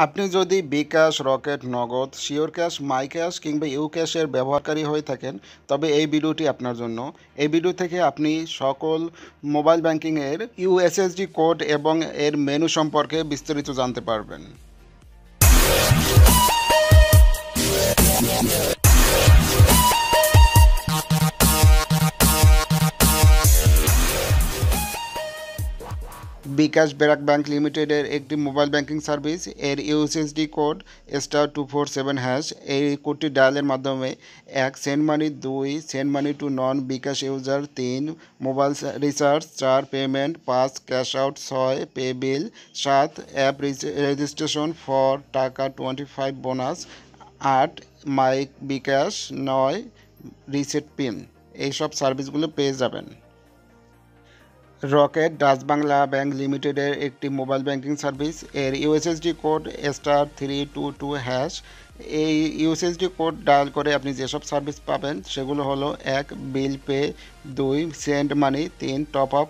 আপনি যদি bKash, rocket, নগদ, SureCash, MyCash কিংবা UCash এর ব্যবহারকারী হয়ে থাকেন, তবে এই ভিডিওটি আপনার জন্য। এই ভিডিও থেকে আপনি সকল মোবাইল ব্যাংকিংয়ের USSD কোড এবং এর মেনু সম্পর্কে বিস্তারিত জানতে পারবেন। bKash ব্র্যাক ব্যাংক লিমিটেডের একটি মোবাইল ব্যাংকিং সার্ভিস। এর ইউএসএসডি কোড *247#। এই কোডটি ডায়ালের মাধ্যমে 1 send money, 2 send money to non bKash user, 3 mobile recharge, 4 payment, 5 cash out, 6 pay bill, 7 app registration for টাকা 25 বোনাস, 8 মাই bKash, 9 রিসেট পিন। এইসব সার্ভিসগুলো পেয়ে যাবেন। রকেট ডাচ বাংলা ব্যাংক লিমিটেডের একটি মোবাইল ব্যাংকিং সার্ভিস। এর ইউএসএসডি কোড *322#। এই ইউএসএসডি কোড ডায়াল করে আপনি যেসব সার্ভিস পাবেন সেগুলো হলো: 1 bill pay, 2 send money, 3 top up,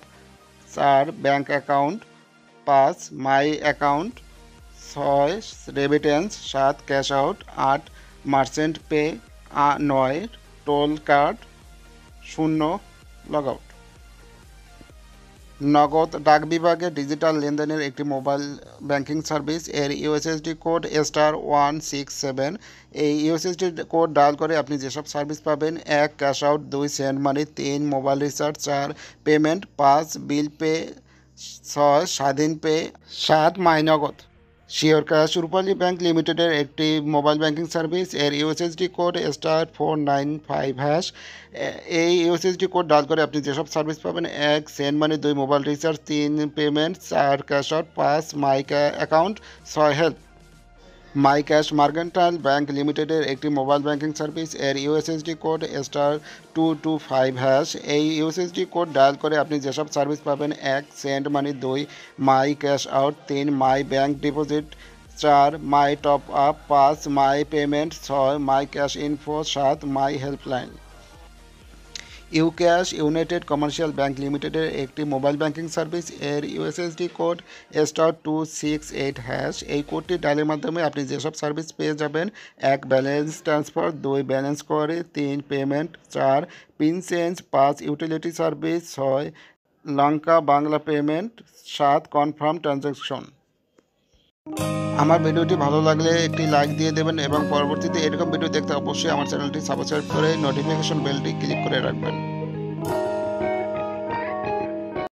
4 bank account, 5 my account, 6 remittance, 7 cash out, 8 merchant pay, 9 toll card, 0 log out. নগদ ডাক বিভাগে ডিজিটাল লেনদেনের একটি মোবাইল ব্যাংকিং সার্ভিস। এর ইউএসএসডি কোড *167। এই ইউএসএসডি কোড ডায়াল করে আপনি যেসব সার্ভিস পাবেন: 1 cash out, 2 send money, 3 mobile recharge, 4 payment, 5 bill pay, 6 স্বাধীন পে, 7 মাই নগদ। SureCash রূপালী ব্যাংক লিমিটেডের একটি মোবাইল ব্যাংকিং সার্ভিস। এর ইউএসএসডি কোড *495#। এই ইউএসএসডি কোড ডায়াল করে আপনি যেসব সার্ভিস পাবেন: 1 send money, 2 mobile recharge, 3 payment, 4 cash out, 5 my account, 6 help. MyCash mercantile bank লিমিটেডের একটি মোবাইল ব্যাংকিং সার্ভিস। এর ইউএসএসডি কোড *225#। এই ইউএসএসডি কোড ডায়াল করে আপনি যেসব সার্ভিস পাবেন: 1 send money, 2 my cash out, 3 my bank deposit, 4 my top up, 5 my payment, 6 my cash info, 7 my helpline. UCash United commercial bank লিমিটেডের একটি mobile banking service. এর USSD code *268#। এই কোডটি ডায়ালের মাধ্যমে আপনি যেসব সার্ভিস পেয়ে যাবেন: 1 balance transfer, 2 balance query, 3 payment, 4 pin change, 5 utility service, 6 Lanka Bangla payment, 7 confirm transaction. আমার ভিডিওটি ভালো লাগলে একটি লাইক দিয়ে দেবেন এবং পরবর্তীতে এরকম ভিডিও দেখতে অবশ্যই আমার চ্যানেলটি সাবস্ক্রাইব করে নোটিফিকেশন বেলটি ক্লিক করে রাখবেন।